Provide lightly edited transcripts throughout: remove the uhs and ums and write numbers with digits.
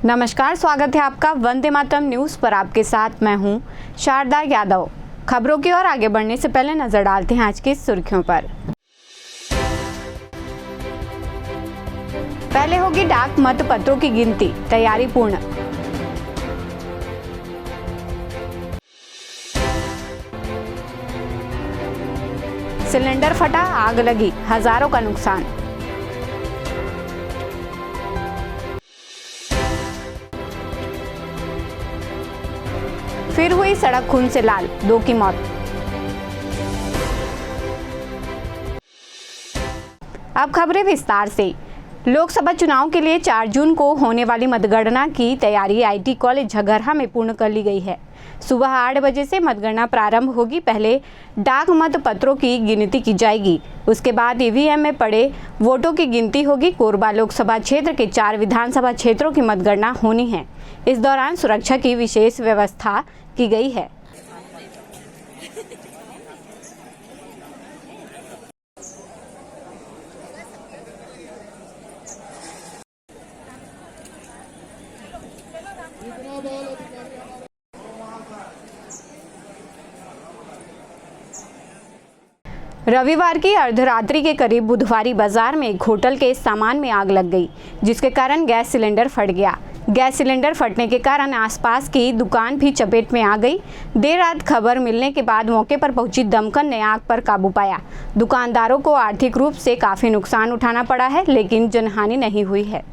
नमस्कार, स्वागत है आपका वंदे मातरम न्यूज़ पर। आपके साथ मैं हूं शारदा यादव। खबरों की ओर आगे बढ़ने से पहले नजर डालते हैं आज की सुर्खियों पर। पहले होगी डाक मत पत्रों की गिनती, तैयारी पूर्ण। सिलेंडर फटा, आग लगी, हजारों का नुकसान। फिर हुई सड़क खून से लाल, 2 की मौत। अब खबरें विस्तार से। लोकसभा चुनाव के लिए 4 जून को होने वाली मतगणना की तैयारी आईटी कॉलेज झगरहा में पूर्ण कर ली गई है। सुबह 8 बजे से मतगणना प्रारंभ होगी। पहले डाक मत पत्रों की गिनती की जाएगी, उसके बाद ईवीएम में पड़े वोटों की गिनती होगी। कोरबा लोकसभा क्षेत्र के 4 विधानसभा क्षेत्रों की मतगणना होनी है। इस दौरान सुरक्षा की विशेष व्यवस्था की गई है। रविवार की अर्धरात्रि के करीब बुधवारी बाजार में एक होटल के सामान में आग लग गई, जिसके कारण गैस सिलेंडर फट गया। गैस सिलेंडर फटने के कारण आसपास की दुकान भी चपेट में आ गई। देर रात खबर मिलने के बाद मौके पर पहुंची दमकल ने आग पर काबू पाया। दुकानदारों को आर्थिक रूप से काफी नुकसान उठाना पड़ा है, लेकिन जनहानि नहीं हुई है।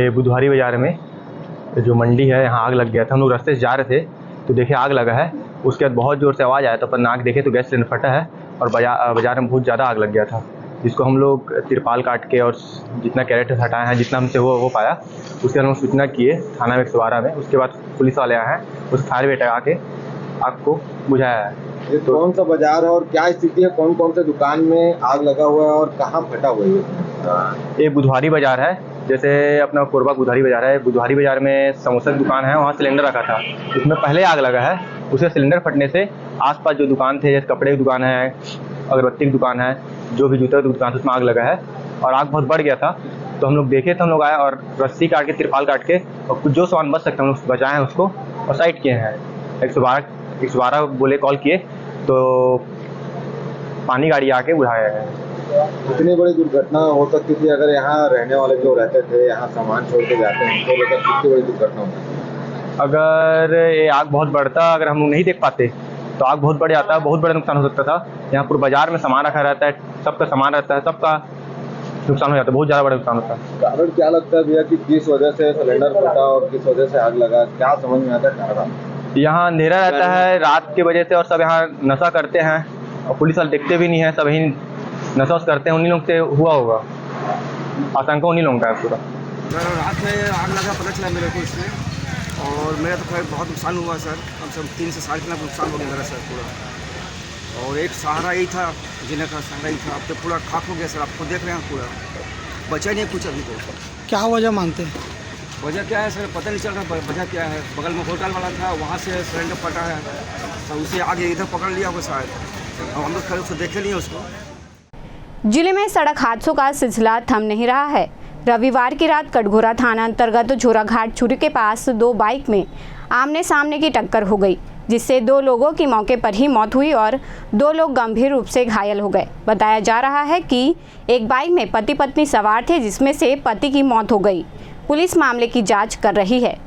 बुधवारी बाज़ार में जो मंडी है, यहाँ आग लग गया था। हम लोग रास्ते से जा रहे थे तो देखे आग लगा है। उसके बाद बहुत ज़ोर से आवाज़ आया तो अपन नाक देखे तो गैस सिलेंडर फटा है और बाज़ार में बहुत ज़्यादा आग लग गया था, जिसको हम लोग तिरपाल काट के और जितना कैरेट हटाए हैं, जितना हमसे हो पाया, उसके हम सूचना किए थाना में 112 में। उसके बाद पुलिस वाले आए हैं, उस फायर ब्रिगेड आके आग को बुझाया है। ये तो कौन सा बाजार है और क्या स्थिति है? कौन कौन से दुकान में आग लगा हुआ है और कहाँ फटा हुआ है? ये बुधवारी बाज़ार है, जैसे अपना कोरबा बुधवारी बाज़ार है। बुधवारी बाज़ार में समोसा की दुकान है, वहाँ सिलेंडर रखा था, उसमें पहले आग लगा है। उसे सिलेंडर फटने से आसपास जो दुकान थे, जैसे कपड़े की दुकान है, अगरबत्ती की दुकान है, जो भी जूते की दुकान थी, उसमें आग लगा है और आग बहुत बढ़ गया था। तो हम लोग देखे तो हम लोग आए और रस्सी काट के, तिरपाल काट के और कुछ जो सामान बच सकते हम लोग बचाए हैं उसको और साइड किए हैं। 112 बोले, कॉल किए तो पानी गाड़ी आके बुझाया है। इतनी बड़ी दुर्घटना हो सकती थी अगर यहाँ रहने वाले जो रहते थे, यहाँ सामान छोड़ के जाते हैं, तो लेकर कितनी बड़ी दुर्घटना होती? अगर ये आग बहुत बढ़ता, अगर हम लोग नहीं देख पाते तो आग बहुत बढ़ जाता, बहुत बड़ा नुकसान हो सकता था। यहाँ पूरे बाजार में सामान रखा रहता है, सबका सामान रहता है, सबका नुकसान हो जाता है, बहुत ज़्यादा बड़ा नुकसान होता है। कारण क्या लगता है भैया कि किस वजह से सिलेंडर फटा और किस वजह से आग लगा? क्या समझ में आता है कारण? यहाँ अंधेरा रहता है रात की वजह से और सब यहाँ नशा करते हैं और पुलिस वाले देखते भी नहीं है, सब यही नशा करते हैं, उन्हीं लोग से हुआ होगा। आशंका उन्हीं लोगों का है पूरा। रात में आग लगा, पता चला मेरे को इसमें, और मेरा तो खैर बहुत नुकसान हुआ सर। कम से कम 3 से 3.5 लाख नुकसान हो गया मेरा सर पूरा। और एक सहारा यही था, जीने का सहारा ही था। अब तो पूरा खाक हो गया सर, आपको देख रहे हैं, पूरा बचा नहीं कुछ अभी तो। क्या वजह मानते हैं? वजह क्या है सर, पता नहीं चल रहा वजह क्या है। बगल में होटल वाला था, वहाँ से सिलेंडर फटा है, तो उसे आगे इधर पकड़ लिया होगा शायद। और हम लोग खड़े उसको देखे नहीं उसको। जिले में सड़क हादसों का सिलसिला थम नहीं रहा है। रविवार की रात कटघोरा थाना अंतर्गत झोराघाट छुरी के पास दो बाइक में आमने सामने की टक्कर हो गई, जिससे दो लोगों की मौके पर ही मौत हुई और दो लोग गंभीर रूप से घायल हो गए। बताया जा रहा है कि एक बाइक में पति पत्नी सवार थे, जिसमें से पति की मौत हो गई। पुलिस मामले की जांच कर रही है।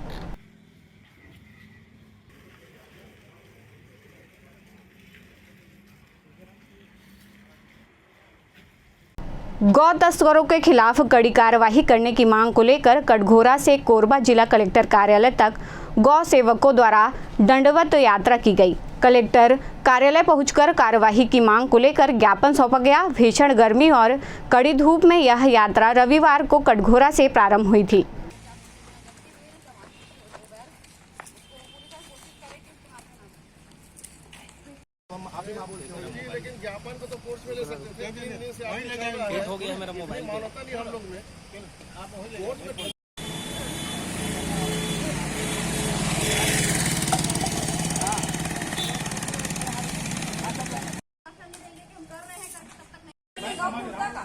गौ तस्करों के खिलाफ कड़ी कार्रवाई करने की मांग को लेकर कटघोरा से कोरबा जिला कलेक्टर कार्यालय तक गौ सेवकों द्वारा दंडवत यात्रा की गई। कलेक्टर कार्यालय पहुंचकर कार्रवाई की मांग को लेकर ज्ञापन सौंपा गया। भीषण गर्मी और कड़ी धूप में यह यात्रा रविवार को कटघोरा से प्रारंभ हुई थी। लेकिन ज्ञापन को तो कोर्ट में ले सकते थे। हो गया मेरा मोबाइल मानवता नहीं हम लोग में कोर्ट में।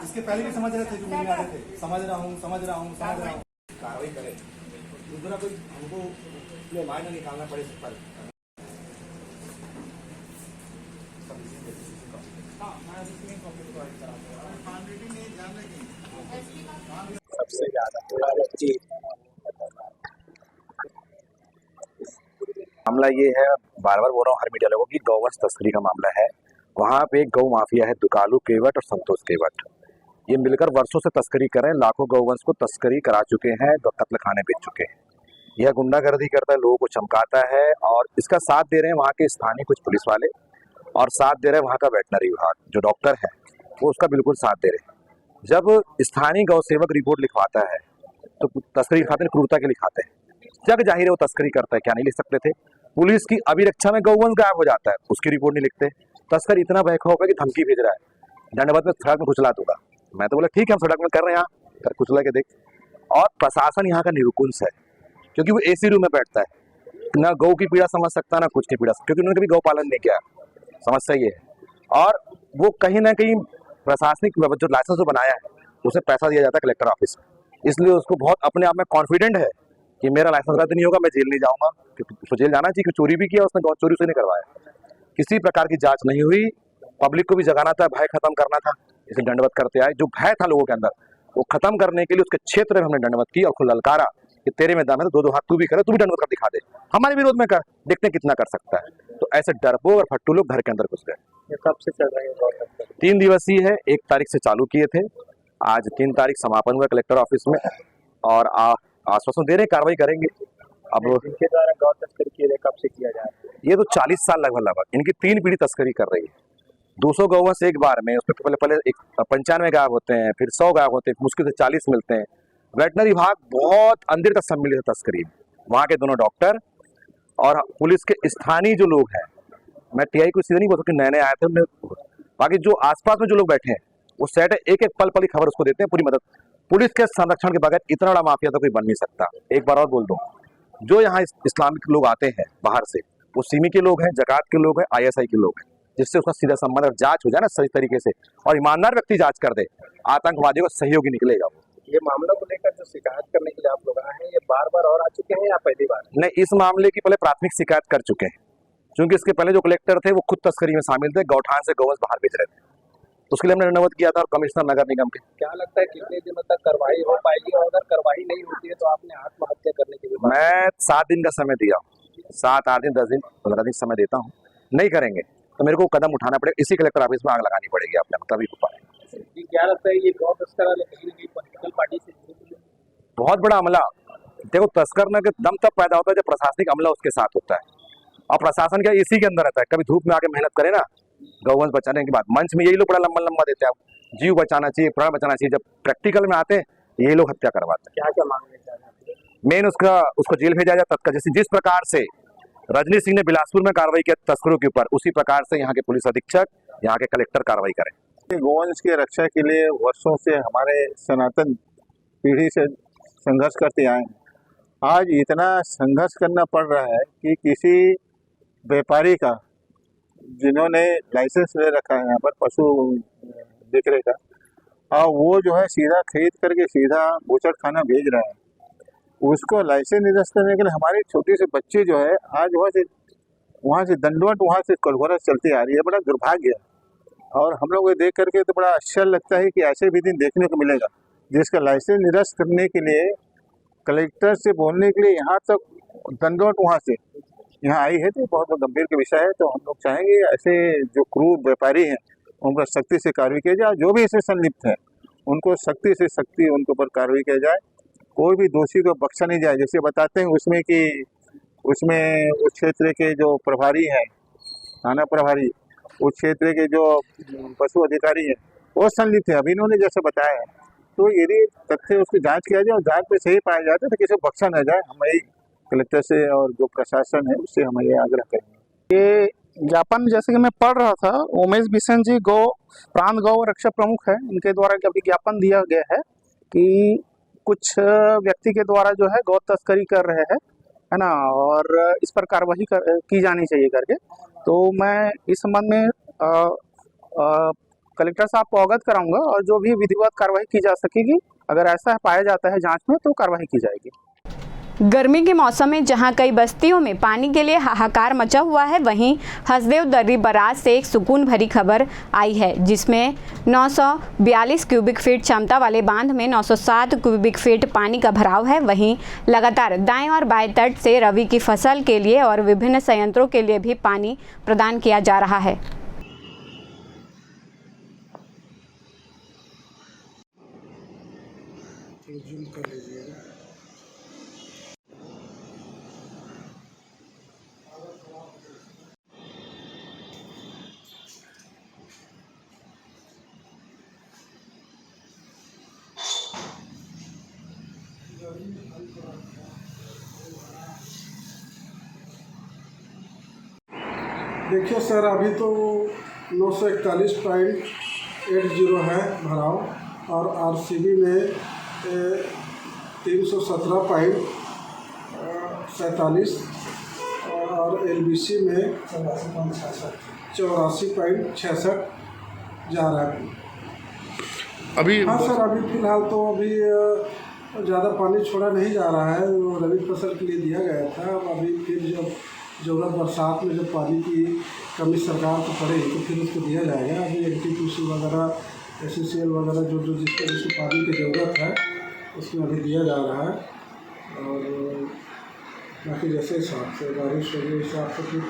इसके पहले भी समझ रहे थे जो मिलने आ रहे थे, समझ रहा हूँ कार्रवाई करें। दूसरा कोई हमको मायने निकालना पड़े पर सबसे ज्यादा मामला ये है, बार बार बोल रहा हूँ हर मीडिया लोगों की, गौवंश तस्करी का मामला है। वहाँ पे एक गौ माफिया है, दुकालू केवट और संतोष केवट, ये मिलकर वर्षों से तस्करी कर रहे हैं। लाखों गौवंश को तस्करी करा चुके हैं, कत्ल खाने बेच चुके हैं। यह गुंडागर्दी करता है, लोगों को चमकाता है और इसका साथ दे रहे हैं वहाँ के स्थानीय कुछ पुलिस वाले और साथ दे रहे हैं वहाँ का वेटनरी विभाग, जो डॉक्टर है वो उसका बिल्कुल साथ दे रहे हैं। जब स्थानीय गौ सेवक रिपोर्ट लिखवाता है तो तस्करी लिखाते हैं, क्रूरता के लिखाते हैं। जग जाहिर है वो तस्करी करता है, क्या नहीं लिख सकते थे। पुलिस की अभिरक्षा में गौवंश गायब हो जाता है, उसकी रिपोर्ट नहीं लिखते। तस्कर इतना भयखौफ है कि धमकी भेज रहा है, दंडवत में सड़क में कुचला दूंगा। मैं तो बोला ठीक है, हम सड़क में कर रहे हैं, यहाँ कर कुचला के देख। और प्रशासन यहाँ का निरुकुंस है, क्योंकि वो एसी रूम में बैठता है, ना गौ की पीड़ा समझ सकता ना कुछ की पीड़ा, क्योंकि उन्होंने कभी गौ पालन नहीं किया। समस्या ये है। और वो कहीं ना कहीं प्रशासनिक जो लाइसेंस बनाया है उसे पैसा दिया जाता है कलेक्टर ऑफिस में, इसलिए उसको बहुत अपने आप में कॉन्फिडेंट है कि मेरा लाइसेंस रद्द नहीं होगा, मैं जेल नहीं जाऊंगा। क्योंकि उसको जेल जाना चाहिए, चोरी भी किया उसने, गौ चोरी से नहीं करवाया। किसी प्रकार की जांच नहीं हुई, पब्लिक को भी जगाना था, भय खत्म करना था, इसे दंडवत करते आए। जो भय था लोगों के अंदर वो खत्म करने के लिए उसके क्षेत्र में हमने दंडवत की और खुद ललकारा कि तेरे में दम है तो दो हाथ तू भी करे, तू भी दंडवत कर दिखा दे, हमारे विरोध में कर, देखते कितना कर सकता है। तो ऐसे डरपोक और फट्टू लोग घर के अंदर घुस गए। कब से चल रही है? 3 दिवसीय है, 1 तारीख से चालू किए थे, आज 3 तारीख समापन हुआ कलेक्टर ऑफिस में और आश्वासन दे रहे कार्रवाई करेंगे। अब इनके द्वारा गौ तस्करी किए कब से किया जा रहा है? ये तो 40 साल लगभग इनकी 3 पीढ़ी तस्करी कर रही है। 200 गौवंश एक बार में, उसमें पहले 95 गायब होते हैं, फिर 100 गायब होते हैं, मुश्किल से 40 मिलते हैं। वेटनरी विभाग बहुत अंदर तक सम्मिलित है तस्करी में, वहाँ के दोनों डॉक्टर और पुलिस के स्थानीय जो लोग हैं। मैं टीआई को सीधे नहीं बोल सकता, नए नए आए थे, बाकी जो आसपास में जो लोग बैठे हैं वो सेट है, एक एक पल पल की खबर उसको देते हैं, पूरी मदद। पुलिस के संरक्षण के बगैर इतना बड़ा माफिया तो कोई बन नहीं सकता। एक बार और बोल दूं, जो यहाँ इस्लामिक लोग आते हैं बाहर से, वो सिमी के लोग हैं, जकात के लोग हैं, ISI के लोग हैं, जिससे उसका सीधा संबंध और जांच हो जाए ना सही तरीके से और ईमानदार व्यक्ति जांच कर दे, आतंकवादियों का सहयोगी निकलेगा वो। ये मामला को लेकर जो शिकायत करने के लिए आप लोग आए हैं, ये बार बार और आ चुके हैं या पहली बार? नहीं, इस मामले की पहले प्राथमिक शिकायत कर चुके हैं, क्योंकि इसके पहले जो कलेक्टर थे वो खुद तस्करी में शामिल थे, गौठान से गौवंश बाहर बेच रहे थे, उसके लिए हमने दंडवत किया था और कमिश्नर नगर निगम के। क्या लगता है कितने दिनों तक कार्रवाई हो पाएगी, और अगर कार्रवाई नहीं होती है तो आपने आत्महत्या करने के लिए? मैं 7 दिन का समय दिया, 7, 8 दिन, 10 दिन, 15 दिन समय देता हूँ। नहीं करेंगे तो मेरे को कदम उठाना पड़ेगा, इसी कलेक्टर ऑफिस में आग लगानी पड़ेगी अपने, तभी हो पाए। क्या लगता है ये गौ तस्कर वाले कहीं ना कहीं पॉलिटिकल पार्टी से बहुत बड़ा अमला? देखो, तस्कर ना दम तब पैदा होता है जब प्रशासनिक अमला उसके साथ होता है, और प्रशासन क्या इसी के अंदर रहता है। कभी धूप में आके मेहनत करे ना गौवंश बचाने के बाद, मंच में यही लोग बड़ा लंबा लंबा देते हैं, जीव बचाना चाहिए, प्राण बचाना चाहिए, जब प्रैक्टिकल में आते हैं यही लोग हत्या करवाते हैं। क्या क्या मांगने चाह रहे हैं? मेन उसको जेल भेजा जाए तत्काल, जैसे जिस प्रकार से रजनी सिंह ने बिलासपुर में कार्रवाई किया तस्करों के ऊपर, उसी प्रकार से यहाँ के पुलिस अधीक्षक, यहाँ के कलेक्टर कार्रवाई करें। गौवंश की रक्षा के लिए वर्षों से हमारे सनातन पीढ़ी से संघर्ष करते आए हैं। आज इतना संघर्ष करना पड़ रहा है कि किसी व्यापारी का जिन्होंने लाइसेंस ले रखा है यहाँ पर पशु बिक्रे का, और वो जो है सीधा खरीद करके सीधा बूचड़ खाना भेज रहा है, उसको लाइसेंस निरस्त करने के लिए हमारी छोटी सी बच्ची जो है आज वहाँ से दंडवत वहाँ से कटघोरा चलती आ रही है। बड़ा दुर्भाग्य है और हम लोग को देख करके तो बड़ा आश्चर्य लगता है कि ऐसे भी दिन देखने को मिलेगा, जिसका लाइसेंस निरस्त करने के लिए कलेक्टर से बोलने के लिए यहाँ तक दंडवत वहाँ से यहाँ आई है। तो बहुत गंभीर का विषय है। तो हम लोग चाहेंगे ऐसे जो क्रूर व्यापारी हैं उन पर सख्ती से कार्रवाई की जाए, जो भी इससे संलिप्त है उनको सख्ती से सख्ती उनके ऊपर कार्रवाई की जाए। कोई भी दोषी को बख्शा नहीं जाए। जैसे बताते हैं उसमें कि उसमें उस क्षेत्र के जो प्रभारी हैं, थाना प्रभारी, उस क्षेत्र के जो पशु अधिकारी हैं वो संलिप्त है। अभी इन्होंने जैसे बताया है, तो यदि तथ्य उसकी जांच किया जाए और जांच में सही पाया जाए तो किसी को बख्शा न जाए। हम यही कलेक्टर से और जो प्रशासन है उससे हम ये आग्रह करेंगे। ये ज्ञापन जैसे कि मैं पढ़ रहा था, उमेश बिशन जी गौ प्रांत गौ रक्षा प्रमुख है, इनके द्वारा अभी ज्ञापन दिया गया है कि कुछ व्यक्ति के द्वारा जो है गौ तस्करी कर रहे हैं, है ना, और इस पर कार्रवाई की जानी चाहिए करके। तो मैं इस संबंध में कलेक्टर साहब को अवगत कराऊंगा और जो भी विधिवत कार्रवाई की जा सकेगी, अगर ऐसा पाया जाता है जांच में तो कार्रवाई की जाएगी। गर्मी के मौसम में जहां कई बस्तियों में पानी के लिए हाहाकार मचा हुआ है, वहीं हसदेव दर्री बराज से एक सुकून भरी खबर आई है, जिसमें 942 क्यूबिक फीट क्षमता वाले बांध में 907 क्यूबिक फीट पानी का भराव है। वहीं लगातार दाएं और बाएं तट से रबी की फसल के लिए और विभिन्न संयंत्रों के लिए भी पानी प्रदान किया जा रहा है। देखिए सर, अभी तो 941.80 है भराव और आरसीबी में 317.47 और एलबीसी में 84.66 जा रहा है अभी। हाँ सर, अभी फिलहाल तो अभी ज़्यादा पानी छोड़ा नहीं जा रहा है, वो रबी फसल के लिए दिया गया था। अब अभी फिर जब ज़रूरत बरसात में जब पानी की कमी सरकार को पड़ेगी तो फिर उसको दिया जाएगा। अभी एनटीपीसी वगैरह, एससीसीएल वगैरह जो जिसको पानी की ज़रूरत है उसमें अभी दिया जा रहा है। और बाकी जैसे हिसाब से बारिश हो गई हिसाब से फिर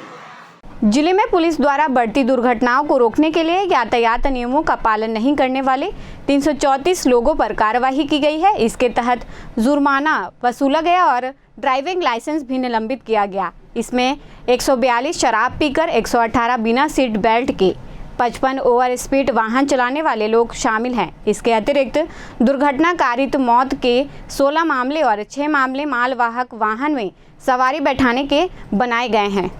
जिले में पुलिस द्वारा बढ़ती दुर्घटनाओं को रोकने के लिए यातायात नियमों का पालन नहीं करने वाले 334 लोगों पर कार्रवाई की गई है। इसके तहत जुर्माना वसूला गया और ड्राइविंग लाइसेंस भी निलंबित किया गया। इसमें 142 शराब पीकर 118 बिना सीट बेल्ट के 55 ओवर स्पीड वाहन चलाने वाले लोग शामिल हैं। इसके अतिरिक्त दुर्घटना कारित मौत के 16 मामले और 6 मामले मालवाहक वाहन में सवारी बैठाने के बनाए गए हैं।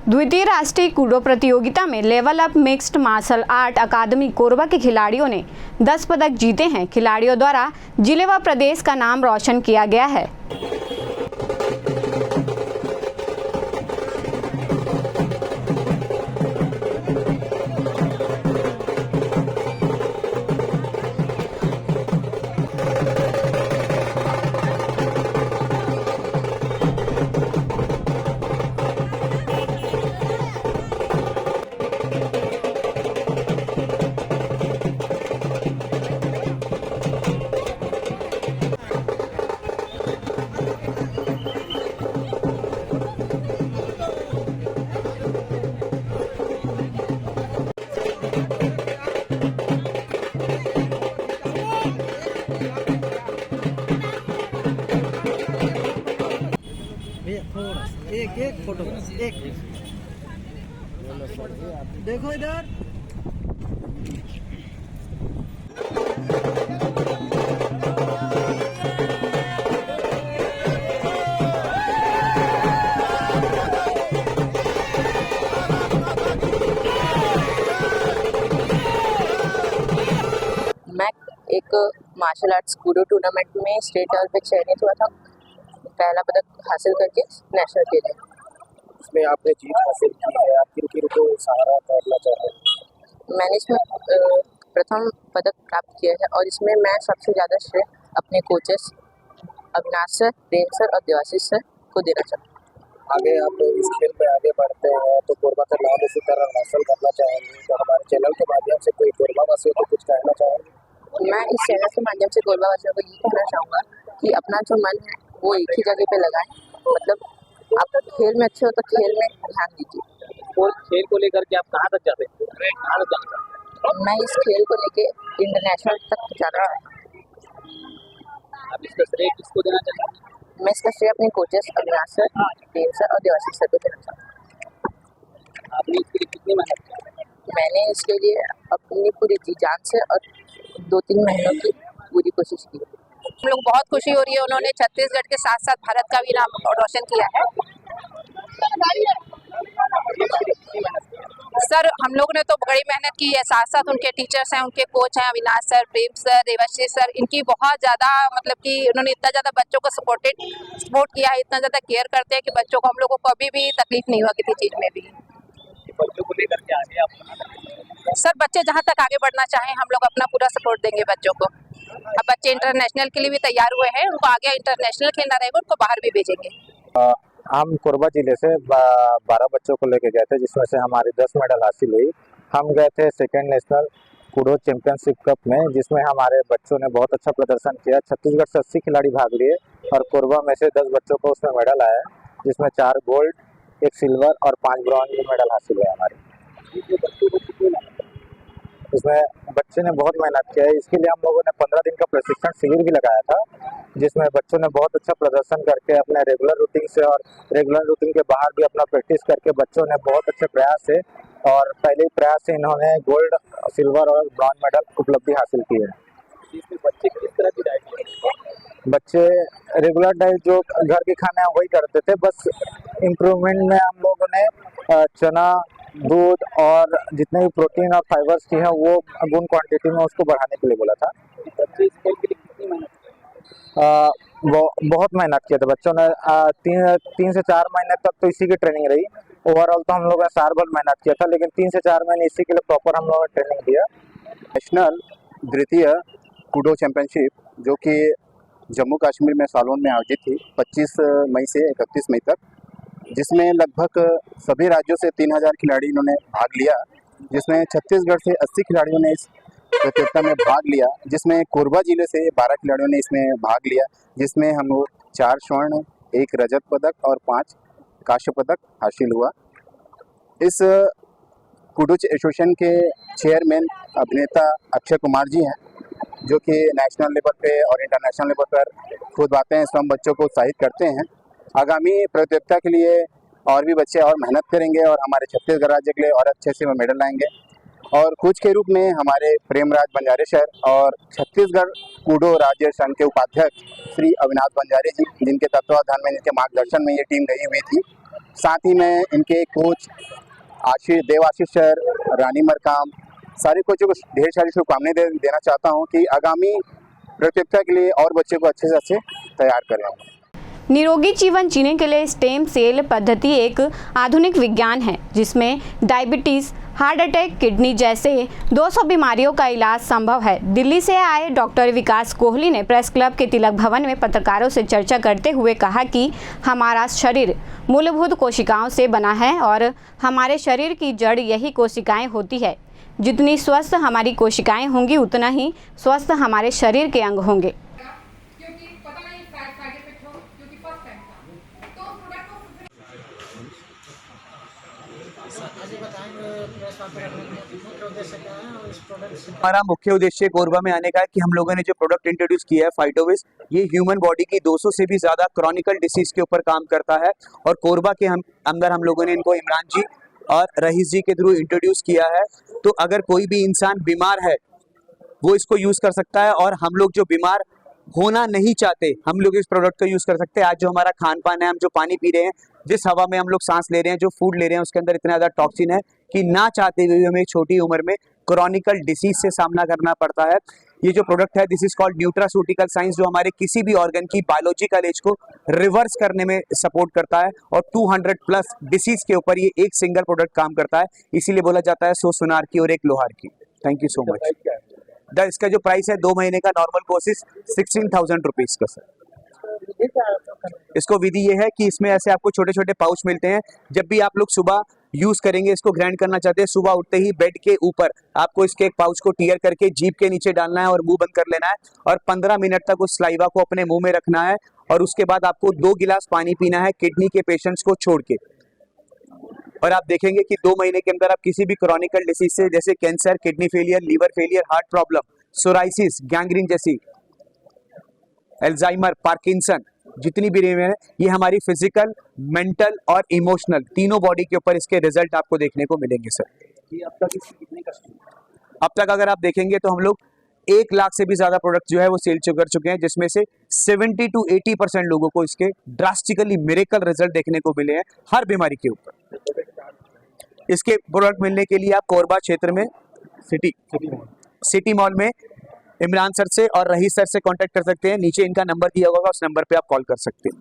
द्वितीय राष्ट्रीय कूडो प्रतियोगिता में level up mixed martial art अकादमी कोरबा के खिलाड़ियों ने 10 पदक जीते हैं। खिलाड़ियों द्वारा जिले व प्रदेश का नाम रोशन किया गया है। एक फोटो एक देखो इधर। मैं एक मार्शल आर्ट्स कूडो टूर्नामेंट में स्टेट लेवल पे चयनित हुआ था, पहला पदक हासिल करके नेशनल के लिए। इसमें आपने जीत हासिल की है, आप किन किन को सहारा करना चाहते हैं? मैंने इसमें प्रथम पदक प्राप्त किया है और इसमें मैं सबसे ज़्यादा श्रेय अपने कोचेस अविनाश सर, प्रेम सर और देवाशीष सर को देना चाहता हूँ। आगे आप इस खेल में आगे बढ़ते हैं तो कोरबा का नाम इसी तरह हासिल करना चाहेंगे, तो हमारे चैनल के माध्यम से कोई कोरबा वासियों को कुछ कहना चाहेंगे? मैं इस चैनल के माध्यम से कोरबा वासियों को ये कहना चाहूँगा कि अपना जो मन है वो एक ही जगह पे लगाएं, मतलब आप खेल में अच्छे हो तो खेल में ध्यान दीजिए। और खेल को लेकर के आप कहाँ तक जाते हैं, कहाँ तक जाना चाहते हैं? मैं इस खेल को लेके इंटरनेशनल तक जाना चाहता हूँ। आप इसका श्रेय किसको देना चाहेंगे? मैं इसका श्रेय अपने कोचेस अविनाश सर, प्रेम सर और देवाशीष सर को देना चाहता हूँ। आपने इसके लिए कितनी मेहनत की? मैंने इसके लिए अपनी पूरी जी जान से और 2-3 महीनों की पूरी कोशिश की। हम लोग बहुत खुशी हो रही है, उन्होंने छत्तीसगढ़ के साथ साथ भारत का भी नाम रोशन किया है। सर हम लोग ने तो बड़ी मेहनत की है, साथ साथ उनके टीचर्स हैं, उनके कोच हैं अविनाश सर, प्रेम सर, देवाशीष सर, इनकी बहुत ज़्यादा मतलब कि उन्होंने इतना ज़्यादा बच्चों को सपोर्ट किया है, इतना ज़्यादा केयर करते हैं कि बच्चों को हम लोगों को कभी भी तकलीफ नहीं हुआ किसी चीज़ में भी। बच्चों को लेकर के आगे आप? सर बच्चे जहाँ तक आगे बढ़ना चाहें हम लोग अपना पूरा सपोर्ट देंगे बच्चों को। अब बच्चे इंटरनेशनल के लिए भी तैयार हुए हैं, उनको आगे इंटरनेशनल खेलना रहेगा, उनको बाहर भी भेजेंगे। हम कोरबा जिले से 12 बच्चों को लेके गए थे, जिसमें से हमारी 10 मेडल हासिल हुई। हम गए थे second national Koodo championship cup में, जिसमें हमारे बच्चों ने बहुत अच्छा प्रदर्शन किया। छत्तीसगढ़ से 80 खिलाड़ी भाग लिए और कोरबा में से 10 बच्चों को उसमें मेडल आया, जिसमें 4 गोल्ड, 1 सिल्वर और 5 ब्रॉन्ज मेडल हासिल हुए हमारे। इसमें बच्चे ने बहुत मेहनत किया है। इसके लिए हम लोगों ने 15 दिन का प्रशिक्षण शिविर भी लगाया था, जिसमें बच्चों ने बहुत अच्छा प्रदर्शन करके अपने रेगुलर रूटीन से और रेगुलर रूटीन के बाहर भी अपना प्रैक्टिस करके बच्चों ने बहुत अच्छे प्रयास से और पहले प्रयास से इन्होंने गोल्ड, सिल्वर और ब्रॉन्ज मेडल उपलब्धि हासिल की है। बच्चे किस तरह की डाइट? बच्चे रेगुलर डाइट जो घर के खाने हैं वही करते थे, बस इम्प्रूवमेंट में हम लोगों ने चना, दूध और जितने भी प्रोटीन और फाइबर्स की है वो गुण क्वांटिटी में उसको बढ़ाने के लिए बोला था। बच्चे इस खेल के लिए कितनी मेहनत? बहुत मेहनत किए थे बच्चों ने। 3 से 4 महीने तक तो इसी की ट्रेनिंग रही। ओवरऑल तो हम लोगों ने साल भर मेहनत किया था, लेकिन 3 से 4 महीने इसी के लिए प्रॉपर हम लोगों ने ट्रेनिंग दिया। नेशनल द्वितीय कूडो चैंपियनशिप जो कि जम्मू कश्मीर में सालोन में आयोजित थी 25 मई से 31 मई तक, जिसमें लगभग सभी राज्यों से 3000 खिलाड़ी इन्होंने भाग लिया, जिसमें छत्तीसगढ़ से 80 खिलाड़ियों ने इस प्रतियोगिता में भाग लिया, जिसमें कोरबा जिले से 12 खिलाड़ियों ने इसमें भाग लिया, जिसमें हम लोग 4 स्वर्ण, 1 रजत पदक और 5 कांस्य पदक हासिल हुआ। इस कूडो एसोसिएशन के चेयरमैन अभिनेता अक्षय कुमार जी हैं, जो कि नेशनल लेवल पे और इंटरनेशनल लेवल पर खुद आते हैं, स्वयं बच्चों को उत्साहित करते हैं। आगामी प्रतियोगिता के लिए और भी बच्चे और मेहनत करेंगे और हमारे छत्तीसगढ़ राज्य के लिए और अच्छे से मेडल लाएंगे। और कोच के रूप में हमारे प्रेमराज बंजारे सर और छत्तीसगढ़ कूडो राज्य संघ के उपाध्यक्ष श्री अविनाश बंजारे जी, जिनके तत्वाधान में, इनके मार्गदर्शन में ये टीम गई हुई थी। साथ ही में इनके कोच देवाशीष सर, रानी मरकाम, सारे कोचों को ढेर सारी शुभकामनाएं देना चाहता हूँ कि आगामी प्रतियोगिता के लिए और बच्चे को अच्छे से अच्छे तैयार करें। निरोगी जीवन जीने के लिए स्टेम सेल पद्धति एक आधुनिक विज्ञान है, जिसमें डायबिटीज़, हार्ट अटैक, किडनी जैसे 200 बीमारियों का इलाज संभव है। दिल्ली से आए डॉक्टर विकास कोहली ने प्रेस क्लब के तिलक भवन में पत्रकारों से चर्चा करते हुए कहा कि हमारा शरीर मूलभूत कोशिकाओं से बना है और हमारे शरीर की जड़ यही कोशिकाएं होती है। जितनी स्वस्थ हमारी कोशिकाएं होंगी, उतना ही स्वस्थ हमारे शरीर के अंग होंगे। हमारा मुख्य उद्देश्य कोरबा में आने का है कि हम लोगों ने जो प्रोडक्ट इंट्रोड्यूस किया है फाइटोविस, ये ह्यूमन बॉडी की 200 से भी ज़्यादा क्रॉनिकल डिसीज के ऊपर काम करता है और कोरबा के अंदर हम लोगों ने इनको इमरान जी और रईस जी के थ्रू इंट्रोड्यूस किया है। तो अगर कोई भी इंसान बीमार है वो इसको यूज़ कर सकता है और हम लोग जो बीमार होना नहीं चाहते हम लोग इस प्रोडक्ट को यूज़ कर सकते हैं। आज जो हमारा खान पान है, हम जो पानी पी रहे हैं, जिस हवा में हम लोग सांस ले रहे हैं, जो फूड ले रहे हैं, उसके अंदर इतना ज़्यादा टॉक्सिन है कि ना चाहते हुए हमें छोटी उम्र में क्रॉनिकल डिसीज से सामना करना पड़ता है। ये जो प्रोडक्ट है this is called nutraceutical science, जो हमारे किसी भी ऑर्गन की बायोलॉजिकल एज को रिवर्स करने में सपोर्ट करता है और 200 प्लस डिसीज के ऊपर ये एक सिंगल प्रोडक्ट काम करता है, इसीलिए बोला जाता है 100 सुनार की और एक लोहार की। Thank you so much. इसका जो प्राइस है 2 महीने का नॉर्मल कोर्स 16,000 रुपीज का सर। इसको विधि ये है कि इसमें ऐसे आपको छोटे छोटे पाउच मिलते हैं। जब भी आप लोग सुबह यूज करेंगे, इसको ग्राइंड करना चाहते हैं, सुबह उठते ही बेड के ऊपर आपको इसके एक पाउच को टीयर करके जीभ के नीचे डालना है और मुंह बंद कर लेना है और 15 मिनट तक उस स्लाइवा को अपने मुंह में रखना है और उसके बाद आपको 2 गिलास पानी पीना है किडनी के पेशेंट्स को छोड़ के। और आप देखेंगे कि 2 महीने के अंदर आप किसी भी क्रॉनिकल डिसीज से जैसे cancer, kidney failure, liver failure, heart problem, psoriasis, gangrene जैसी, अल्जाइमर, पार्किंसन, जितनी भी बीमारियां हैं, ये हमारी फिजिकल, मेंटल और इमोशनल तीनों बॉडी के ऊपर इसके रिजल्ट आपको देखने को मिलेंगे सर। अब तक अगर आप देखेंगे तो हम लोग 1 लाख से भी ज्यादा प्रोडक्ट जो है वो सेल कर चुके हैं, जिसमें से 70 to 80% लोगों को इसके ड्रास्टिकली मिरेकल रिजल्ट देखने को मिले हैं हर बीमारी के ऊपर। इसके प्रोडक्ट मिलने के लिए आप कोरबा क्षेत्र में सिटी मॉल में इमरान सर से और रहीस सर से कांटेक्ट कर सकते हैं। नीचे इनका नंबर दिया होगा, उस नंबर पे आप कॉल कर सकते हैं।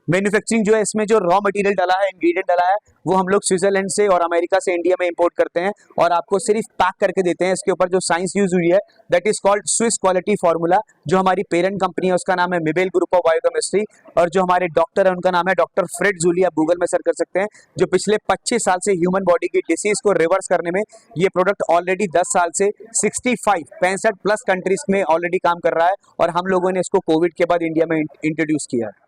मैन्युफैक्चरिंग जो है, इसमें जो रॉ मटेरियल डाला है, इंग्रेडिएंट डाला है, वो हम लोग स्विट्जरलैंड से और अमेरिका से इंडिया में इंपोर्ट करते हैं और आपको सिर्फ पैक करके देते हैं। इसके ऊपर जो साइंस यूज हुई है that is called Swiss quality formula. जो हमारी पेरेंट कंपनी है उसका नाम है मिबेल ग्रुप ऑफ बायोकेमिस्ट्री और जो हमारे डॉक्टर है उनका नाम है डॉक्टर फ्रेड जूली। आप गूगल में सर्च कर सकते हैं। जो पिछले 25 साल से ह्यूमन बॉडी की डिसीज को रिवर्स करने में ये प्रोडक्ट ऑलरेडी 10 साल से 65 प्लस कंट्रीज में ऑलरेडी काम कर रहा है और हम लोगों ने इसको कोविड के बाद इंडिया में इंट्रोड्यूस किया है।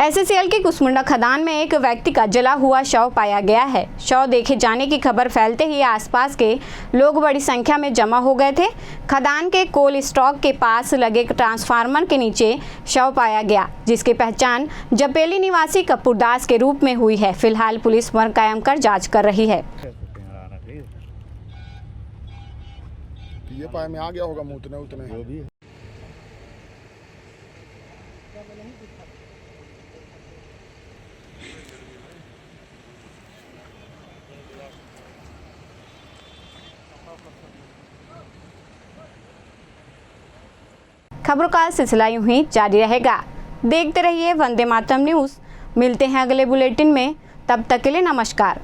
SSCL की कुसमुंडा खदान में एक व्यक्ति का जला हुआ शव पाया गया है। शव देखे जाने की खबर फैलते ही आसपास के लोग बड़ी संख्या में जमा हो गए थे। खदान के कोल स्टॉक के पास लगे ट्रांसफार्मर के नीचे शव पाया गया, जिसकी पहचान जपेली निवासी कपूरदास के रूप में हुई है। फिलहाल पुलिस मर्ग कायम कर जांच कर रही है। ये पाए में आ गया होगा उतने जो भी खबरों का सिलसिला यूं ही जारी रहेगा। देखते रहिए वंदे मातरम न्यूज़। मिलते हैं अगले बुलेटिन में, तब तक के लिए नमस्कार।